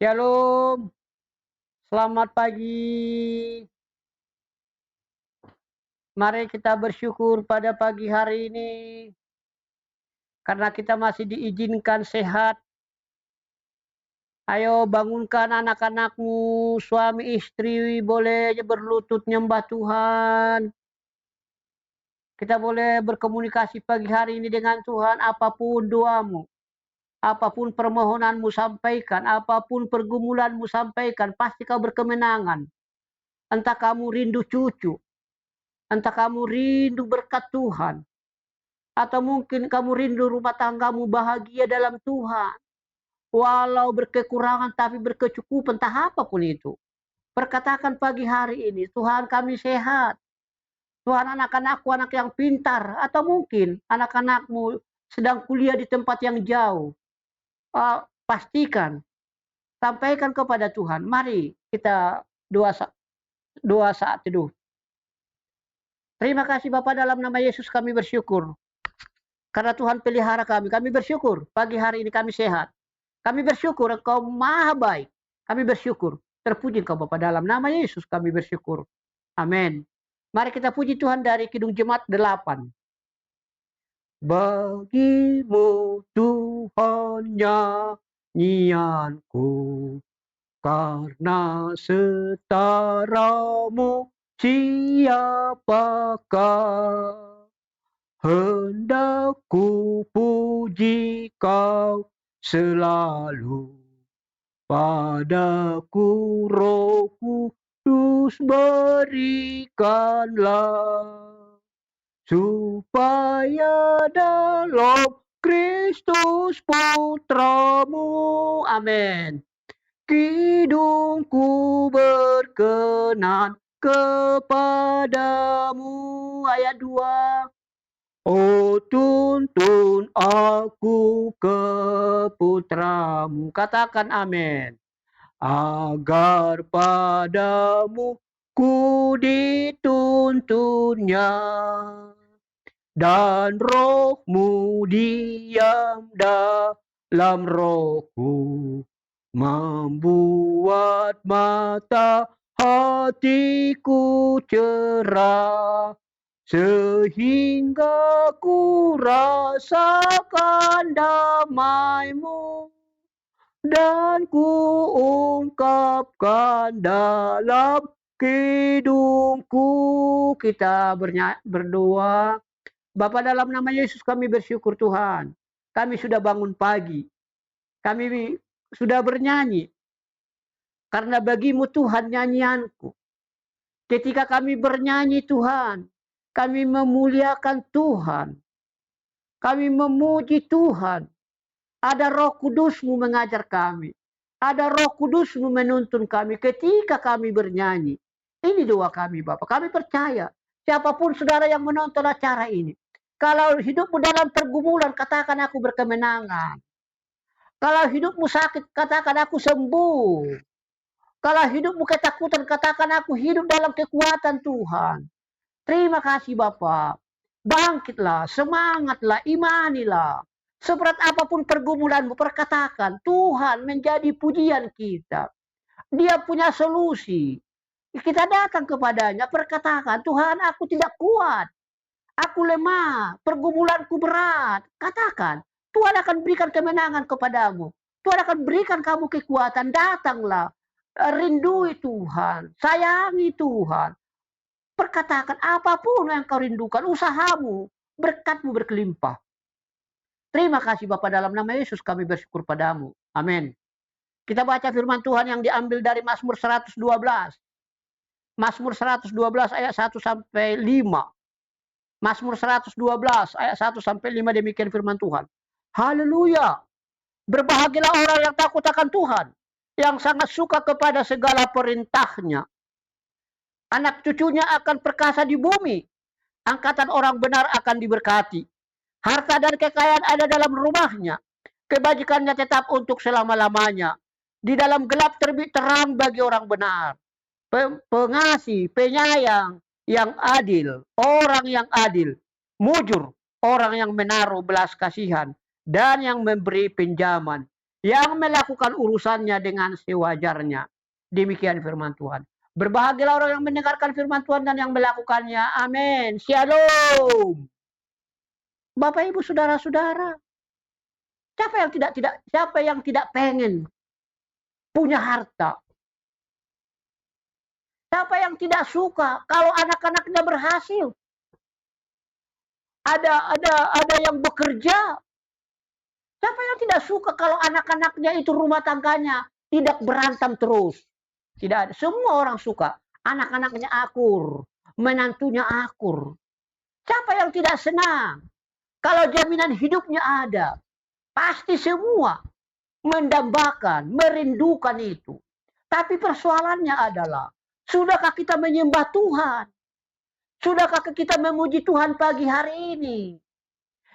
Shalom, selamat pagi. Mari kita bersyukur pada pagi hari ini karena kita masih diizinkan sehat. Ayo bangunkan anak-anakmu, suami istri boleh berlutut nyembah Tuhan. Kita boleh berkomunikasi pagi hari ini dengan Tuhan, apapun doamu, apapun permohonanmu sampaikan, apapun pergumulanmu sampaikan, pasti kau berkemenangan. Entah kamu rindu cucu, entah kamu rindu berkat Tuhan, atau mungkin kamu rindu rumah tanggamu bahagia dalam Tuhan. Walau berkekurangan tapi berkecukupan, entah apapun itu. Perkatakan pagi hari ini, Tuhan kami sehat. Tuhan anak-anakku anak yang pintar. Atau mungkin anak-anakmu sedang kuliah di tempat yang jauh. Pastikan, sampaikan kepada Tuhan. Mari kita doa saat teduh. Terima kasih Bapak, dalam nama Yesus kami bersyukur. Karena Tuhan pelihara kami bersyukur pagi hari ini kami sehat. Kami bersyukur Engkau maha baik. Kami bersyukur. Terpuji Engkau Bapa, dalam nama Yesus kami bersyukur. Amin. Mari kita puji Tuhan dari Kidung Jemaat 8. Bagimu Tuhan nyanyianku, karena setaramu siapakah? Hendak ku puji Kau selalu, padaku Roh Kudus berikanlah, supaya dalam Kristus Putramu, amin, hidupku berkenan kepadamu. Ayat 2. Oh, tuntun aku ke Putramu. Katakan amin. Agar padamu ku dituntunnya, dan Roh-Mu diam dalam rohku, membuat mata hatiku cerah, sehingga ku rasakan damai-Mu, dan ku ungkapkan dalam hidupku. Kita berdoa. Bapa, dalam nama Yesus kami bersyukur Tuhan. Kami sudah bangun pagi. Kami sudah bernyanyi. Karena bagimu Tuhan nyanyianku. Ketika kami bernyanyi Tuhan, kami memuliakan Tuhan. Kami memuji Tuhan. Ada Roh Kudus-Mu mengajar kami. Ada Roh Kudus-Mu menuntun kami ketika kami bernyanyi. Ini doa kami Bapak. Kami percaya siapapun saudara yang menonton acara ini, kalau hidupmu dalam pergumulan, katakan aku berkemenangan. Kalau hidupmu sakit, katakan aku sembuh. Kalau hidupmu ketakutan, katakan aku hidup dalam kekuatan Tuhan. Terima kasih Bapak. Bangkitlah, semangatlah, imanilah. Seberat apapun pergumulanmu, perkatakan, Tuhan menjadi pujian kita. Dia punya solusi. Kita datang kepadanya, perkatakan, Tuhan aku tidak kuat. Aku lemah, pergumulanku berat. Katakan, Tuhan akan berikan kemenangan kepadamu. Tuhan akan berikan kamu kekuatan. Datanglah, rindui Tuhan, sayangi Tuhan. Perkatakan apapun yang kau rindukan, usahamu, berkatmu berkelimpah. Terima kasih Bapa, dalam nama Yesus kami bersyukur padamu. Amin. Kita baca firman Tuhan yang diambil dari Mazmur 112. Mazmur 112 ayat 1 sampai 5. Mazmur 112 ayat 1 sampai 5, demikian firman Tuhan. Haleluya. Berbahagialah orang yang takut akan Tuhan, yang sangat suka kepada segala perintahnya. Anak cucunya akan perkasa di bumi. Angkatan orang benar akan diberkati. Harta dan kekayaan ada dalam rumahnya. Kebajikannya tetap untuk selama-lamanya. Di dalam gelap terbit terang bagi orang benar. Pengasih, penyayang, yang adil, orang yang adil, mujur, orang yang menaruh belas kasihan, dan yang memberi pinjaman. yang melakukan urusannya dengan sewajarnya. Demikian firman Tuhan. Berbahagialah orang yang mendengarkan firman Tuhan dan yang melakukannya. Amin. Shalom. Bapak Ibu saudara-saudara, siapa yang tidak pengen punya harta? Siapa yang tidak suka kalau anak-anaknya berhasil? Ada yang bekerja. Siapa yang tidak suka kalau anak-anaknya itu rumah tangganya tidak berantem terus? Tidak ada. Semua orang suka. Anak-anaknya akur, menantunya akur. Siapa yang tidak senang kalau jaminan hidupnya ada? Pasti semua mendambakan, merindukan itu. Tapi persoalannya adalah, sudahkah kita menyembah Tuhan? Sudahkah kita memuji Tuhan pagi hari ini?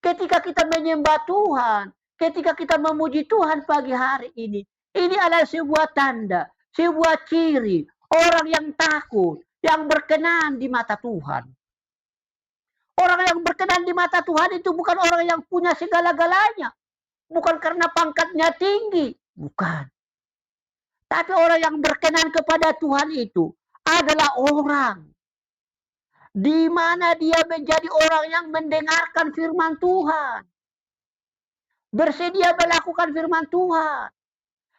Ketika kita menyembah Tuhan, ketika kita memuji Tuhan pagi hari ini adalah sebuah tanda, sebuah ciri orang yang takut, yang berkenan di mata Tuhan. Orang yang berkenan di mata Tuhan itu bukan orang yang punya segala-galanya. Bukan karena pangkatnya tinggi. Bukan. Tapi orang yang berkenan kepada Tuhan itu adalah orang di mana dia menjadi orang yang mendengarkan firman Tuhan. Bersedia melakukan firman Tuhan.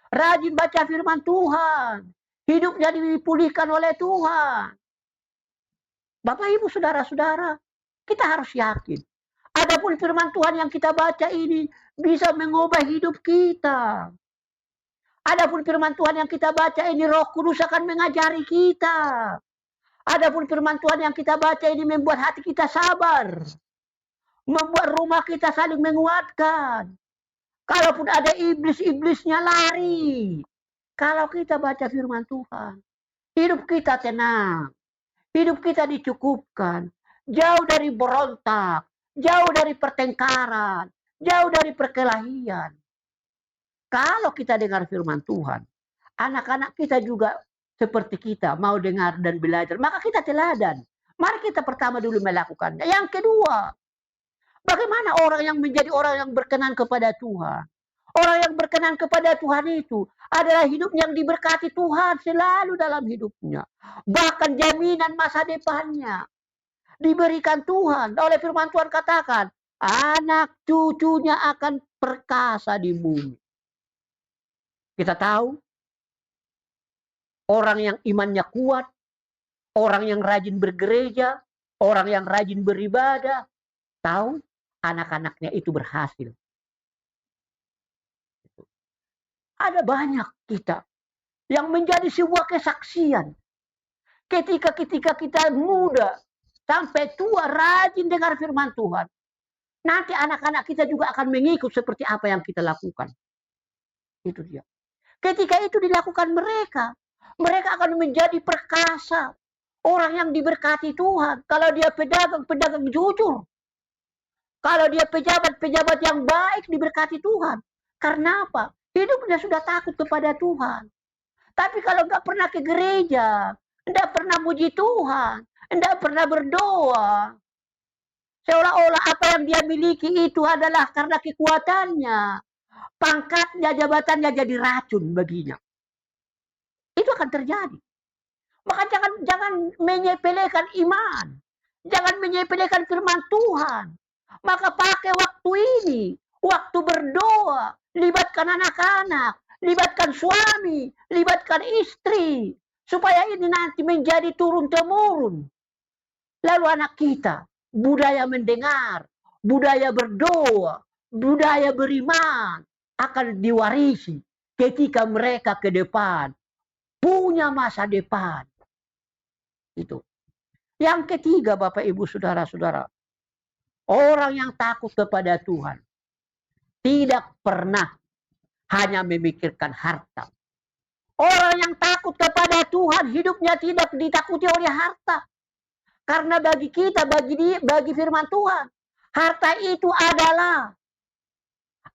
Rajin baca firman Tuhan. Hidupnya dipulihkan oleh Tuhan. Bapak Ibu saudara-saudara, kita harus yakin. Adapun firman Tuhan yang kita baca ini bisa mengubah hidup kita. Adapun firman Tuhan yang kita baca ini Roh Kudus akan mengajari kita. Adapun firman Tuhan yang kita baca ini membuat hati kita sabar. Membuat rumah kita saling menguatkan. Kalaupun ada iblis-iblisnya lari. Kalau kita baca firman Tuhan, hidup kita tenang. Hidup kita dicukupkan. Jauh dari berontak. Jauh dari pertengkaran. Jauh dari perkelahian. Kalau kita dengar firman Tuhan, anak-anak kita juga seperti kita mau dengar dan belajar, maka kita teladan. Mari kita pertama dulu melakukannya. Yang kedua, bagaimana orang yang menjadi orang yang berkenan kepada Tuhan? Orang yang berkenan kepada Tuhan itu adalah hidup yang diberkati Tuhan selalu dalam hidupnya. Bahkan jaminan masa depannya diberikan Tuhan. Oleh firman Tuhan katakan, anak cucunya akan perkasa di bumi. Kita tahu orang yang imannya kuat, orang yang rajin bergereja, orang yang rajin beribadah, tahu anak-anaknya itu berhasil. Ada banyak kita yang menjadi sebuah kesaksian. Ketika kita muda sampai tua rajin dengar firman Tuhan, nanti anak-anak kita juga akan mengikut seperti apa yang kita lakukan. Itu dia. Ketika itu dilakukan mereka akan menjadi perkasa. Orang yang diberkati Tuhan. Kalau dia pedagang jujur. Kalau dia pejabat yang baik diberkati Tuhan. Karena apa? Hidupnya sudah takut kepada Tuhan. Tapi kalau nggak pernah ke gereja, nggak pernah muji Tuhan, nggak pernah berdoa, seolah-olah apa yang dia miliki itu adalah karena kekuatannya, pangkatnya, jabatannya jadi racun baginya. Itu akan terjadi. Maka jangan menyepelekan iman. Jangan menyepelekan firman Tuhan. Maka pakai waktu ini, waktu berdoa, libatkan anak-anak, libatkan suami, libatkan istri, supaya ini nanti menjadi turun-temurun. Lalu anak kita, budaya mendengar, budaya berdoa, budaya beriman, akan diwarisi ketika mereka ke depan punya masa depan. Itu. Yang ketiga, Bapak Ibu saudara-saudara, orang yang takut kepada Tuhan tidak pernah hanya memikirkan harta. Orang yang takut kepada Tuhan hidupnya tidak ditakuti oleh harta. Karena bagi kita, bagi firman Tuhan, harta itu adalah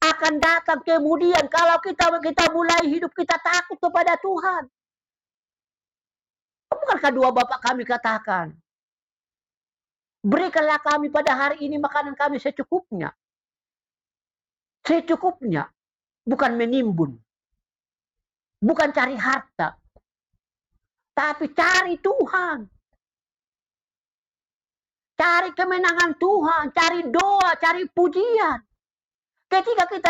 akan datang kemudian kalau kita mulai hidup kita takut kepada Tuhan. Bukankah dua bapak kami katakan, berikanlah kami pada hari ini makanan kami secukupnya. Secukupnya. bukan menimbun, bukan cari harta, tapi cari Tuhan. Cari kemenangan Tuhan, cari doa, cari pujian. Ketika kita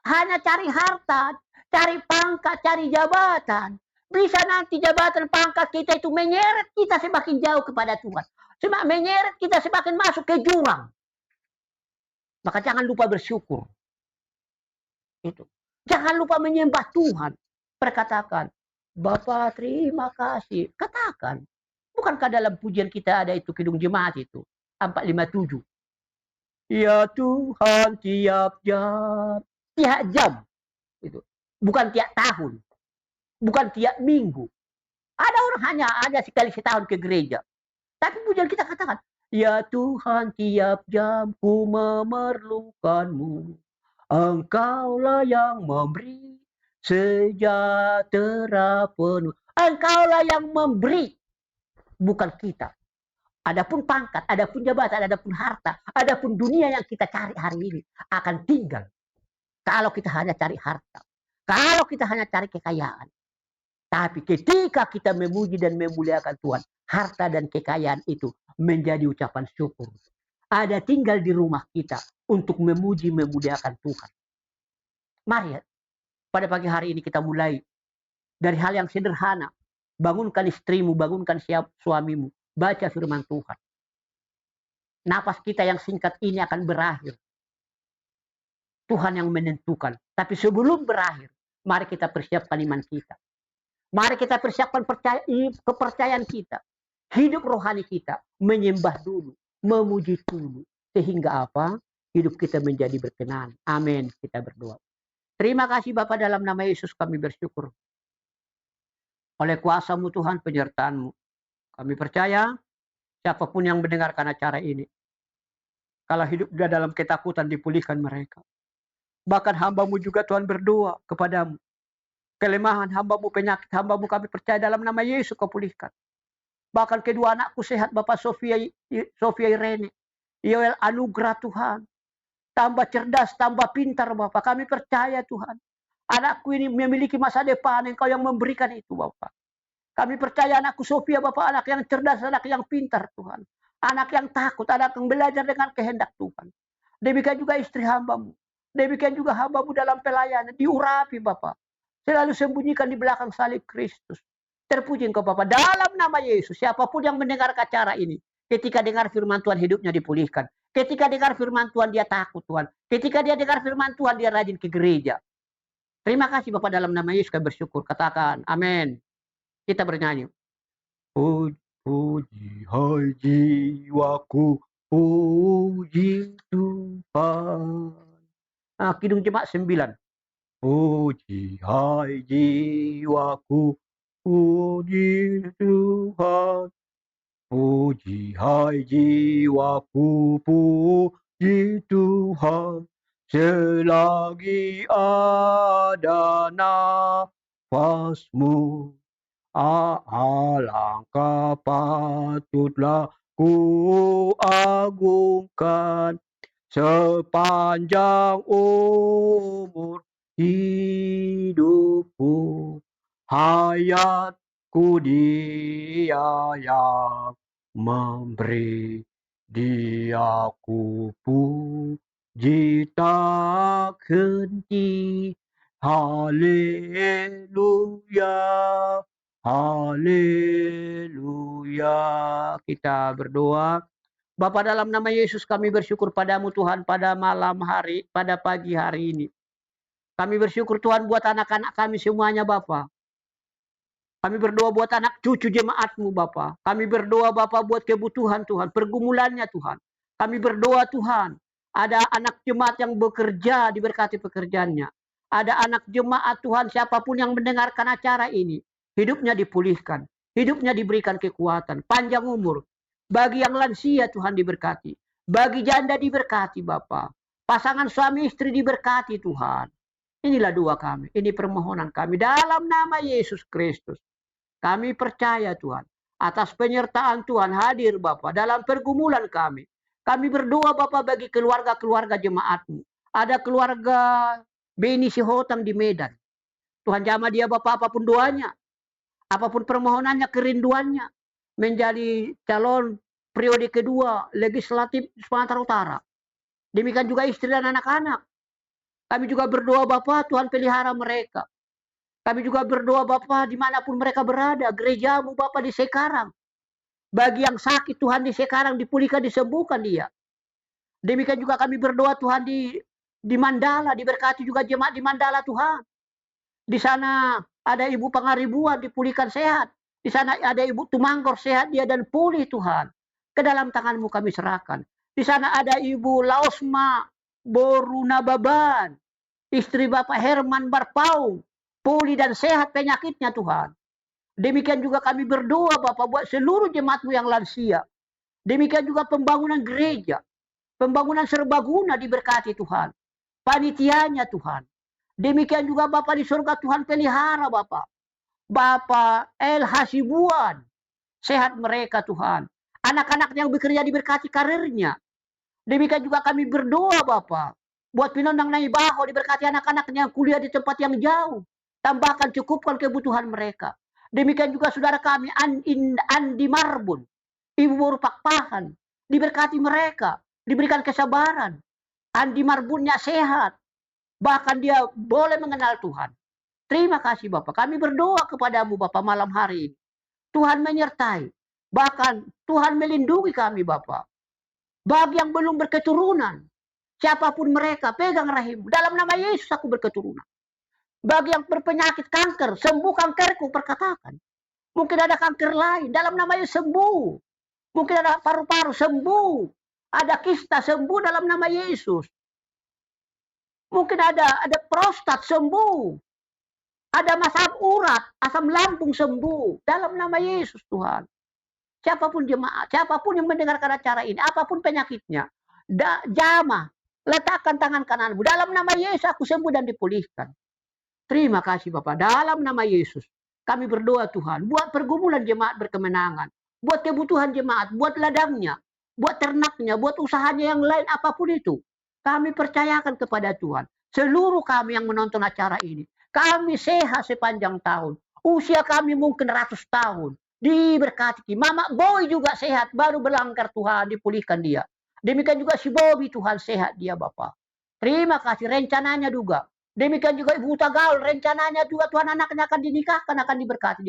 hanya cari harta, cari pangkat, cari jabatan, bisa nanti jabatan pangkat kita itu menyeret kita semakin jauh kepada Tuhan. Menyeret kita semakin masuk ke jurang. Maka jangan lupa bersyukur. Itu. Jangan lupa menyembah Tuhan. Perkatakan, Bapa terima kasih. Katakan. Bukankah dalam pujian kita ada itu Kidung Jemaat itu? 457. Ya Tuhan tiap jam. Tiap jam. Itu. Bukan tiap tahun. Bukan tiap minggu. Ada orang hanya ada sekali setahun ke gereja. Tapi pujian kita katakan, ya Tuhan tiap jam ku memerlukanmu. Engkaulah yang memberi sejahtera penuh. Engkaulah yang memberi. Bukan kita. Adapun pangkat, adapun jabatan, adapun harta, adapun dunia yang kita cari hari ini akan tinggal. Kalau kita hanya cari harta. Kalau kita hanya cari kekayaan. Tapi ketika kita memuji dan memuliakan Tuhan, harta dan kekayaan itu menjadi ucapan syukur. Ada tinggal di rumah kita untuk memuji, memuliakan Tuhan. Mari pada pagi hari ini kita mulai dari hal yang sederhana. Bangunkan istrimu, bangunkan suamimu. Baca firman Tuhan. Napas kita yang singkat ini akan berakhir. Tuhan yang menentukan. Tapi sebelum berakhir, mari kita persiapkan iman kita. Mari kita persiapkan kepercayaan kita. Hidup rohani kita. Menyembah dulu. Memuji dulu. Sehingga apa? Hidup kita menjadi berkenan. Amin. Kita berdoa. Terima kasih Bapa, dalam nama Yesus kami bersyukur. Oleh kuasa-Mu Tuhan, penyertaan-Mu. Kami percaya siapapun yang mendengarkan acara ini. Kalau hidup dia dalam ketakutan, dipulihkan mereka. Bahkan hamba-Mu juga Tuhan berdoa kepadamu. Kelemahan hamba-Mu, penyakit hamba-Mu kami percaya dalam nama Yesus kau pulihkan. Bahkan kedua anakku sehat, Bapak Sofia Irene. Yoel anugerah Tuhan. Tambah cerdas, tambah pintar Bapak. Kami percaya Tuhan. Anakku ini memiliki masa depan, Engkau yang memberikan itu Bapak. Kami percaya anakku Sofia Bapak, anak yang cerdas, anak yang pintar Tuhan. Anak yang takut, anak yang belajar dengan kehendak Tuhan. Demikian juga istri hamba-Mu. Demikian juga hamba-Mu dalam pelayanan. Diurapi Bapak. Selalu sembunyikan di belakang salib Kristus. Terpuji Engkau Bapak. Dalam nama Yesus, siapapun yang mendengar acara ini, ketika dengar firman Tuhan hidupnya dipulihkan. Ketika dengar firman Tuhan dia takut Tuhan. Ketika dia dengar firman Tuhan dia rajin ke gereja. Terima kasih Bapak, dalam nama Yesus kami bersyukur. Katakan amin. Kita bernyanyi. Puji hai jiwaku, puji Tuhan. Kidung Jemaat 9. Puji hai jiwaku, puji Tuhan. Puji hai jiwaku, puji Tuhan. Selagi ada nafasmu, alangkah patutlah ku agungkan. Sepanjang umur hidupku, hayatku Dia yang memberi. Dia ku puji tak henti. Haleluya, haleluya. Kita berdoa. Bapa, dalam nama Yesus kami bersyukur padamu Tuhan pada malam hari, pada pagi hari ini. Kami bersyukur Tuhan buat anak-anak kami semuanya Bapa. Kami berdoa buat anak cucu jemaat-Mu Bapa. Kami berdoa Bapa buat kebutuhan Tuhan, pergumulannya Tuhan. Kami berdoa Tuhan, ada anak jemaat yang bekerja, diberkati pekerjaannya. Ada anak jemaat Tuhan, siapapun yang mendengarkan acara ini, hidupnya dipulihkan, hidupnya diberikan kekuatan, panjang umur. Bagi yang lansia Tuhan diberkati. Bagi janda diberkati Bapa. Pasangan suami istri diberkati Tuhan. Inilah doa kami. Ini permohonan kami dalam nama Yesus Kristus. Kami percaya Tuhan. Atas penyertaan Tuhan hadir Bapa dalam pergumulan kami. Kami berdoa Bapa bagi keluarga-keluarga jemaat-Mu. Ada keluarga Beni si Hotang di Medan. Tuhan jamah dia Bapak apapun doanya, apapun permohonannya, kerinduannya, menjadi calon periode kedua legislatif Sumatera Utara. Demikian juga istri dan anak-anak. Kami juga berdoa Bapak, Tuhan pelihara mereka. Kami juga berdoa Bapak dimanapun mereka berada, gerejamu Bapak di Sekarang. Bagi yang sakit Tuhan di Sekarang dipulihkan, disembuhkan dia. Demikian juga kami berdoa Tuhan di Mandala, diberkati juga jemaat di Mandala Tuhan. Di sana ada Ibu Pangaribuan dipulihkan sehat. Di sana ada Ibu Tumanggor sehat dia dan pulih Tuhan. Ke dalam tangan-Mu kami serahkan. Di sana ada Ibu Laosma Borunababan, istri Bapak Herman Barpau, pulih dan sehat penyakitnya Tuhan. Demikian juga kami berdoa Bapak buat seluruh jemaat-Mu yang lansia. Demikian juga pembangunan gereja, pembangunan serbaguna diberkati Tuhan. Panitianya Tuhan. Demikian juga Bapak di surga Tuhan pelihara Bapak. Bapak El Hasibuan, sehat mereka Tuhan. Anak-anak yang bekerja diberkati karirnya. Demikian juga kami berdoa Bapak. Buat Pinondang Naibaho diberkati anak-anaknya yang kuliah di tempat yang jauh. Tambahkan, cukupkan kebutuhan mereka. Demikian juga saudara kami Andi Marbun, Ibu Boru Pakpahan, diberkati mereka, diberikan kesabaran. Andi Marbunnya sehat, bahkan dia boleh mengenal Tuhan. Terima kasih Bapak. Kami berdoa kepadamu Bapak malam hari ini. Tuhan menyertai. Bahkan Tuhan melindungi kami Bapak. Bagi yang belum berketurunan, siapapun mereka, pegang rahim. Dalam nama Yesus aku berketurunan. Bagi yang berpenyakit kanker, sembuh kankerku, perkatakan. Mungkin ada kanker lain, dalam nama Yesus sembuh. Mungkin ada paru-paru, sembuh. Ada kista, sembuh dalam nama Yesus. Mungkin ada prostat, sembuh. Ada asam urat, asam lambung, sembuh. Dalam nama Yesus Tuhan. Siapapun jemaat, siapapun yang mendengarkan acara ini, apapun penyakitnya, jamah, letakkan tangan kananmu. Dalam nama Yesus aku sembuh dan dipulihkan. Terima kasih Bapak. Dalam nama Yesus, kami berdoa Tuhan, buat pergumulan jemaat berkemenangan, buat kebutuhan jemaat, buat ladangnya, buat ternaknya, buat usahanya yang lain, apapun itu. Kami percayakan kepada Tuhan. Seluruh kami yang menonton acara ini, kami sehat sepanjang tahun. Usia kami mungkin ratus tahun. Diberkati. Mama Boy juga sehat, baru berlanggar Tuhan, dipulihkan dia. Demikian juga si Bobby, Tuhan sehat dia Bapak. Terima kasih, rencananya juga. Demikian juga Ibu Tagaul, rencananya juga Tuhan anaknya akan dinikahkan, akan diberkati.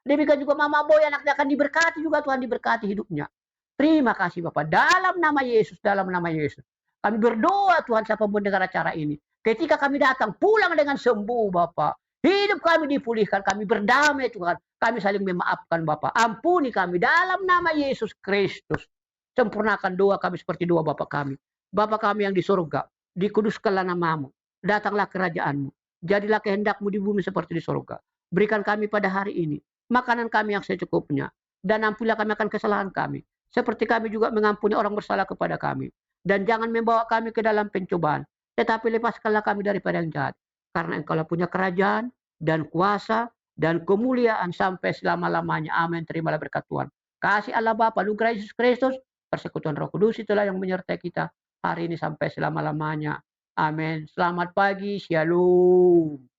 Demikian juga Mama Boy, anaknya akan diberkati juga, Tuhan diberkati hidupnya. Terima kasih Bapak, dalam nama Yesus, dalam nama Yesus. Kami berdoa Tuhan siapa mendengar acara ini. Ketika kami datang, pulang dengan sembuh Bapak. Hidup kami dipulihkan, kami berdamai Tuhan. Kami saling memaafkan Bapak. Ampuni kami dalam nama Yesus Kristus. Sempurnakan doa kami seperti doa Bapak kami. Bapak kami yang di surga, dikuduskanlah namamu. Datanglah kerajaanmu. Jadilah kehendakmu di bumi seperti di surga. Berikan kami pada hari ini makanan kami yang secukupnya. Dan ampunilah kami akan kesalahan kami. Seperti kami juga mengampuni orang bersalah kepada kami. Dan jangan membawa kami ke dalam pencobaan. Tetapi lepaskanlah kami daripada yang jahat. Karena engkau punya kerajaan dan kuasa dan kemuliaan sampai selama-lamanya. Amin. Terimalah berkat Tuhan. Kasih Allah Bapa, anugerah Yesus Kristus, persekutuan Roh Kudus itulah yang menyertai kita hari ini sampai selama-lamanya. Amin. Selamat pagi. Shalom.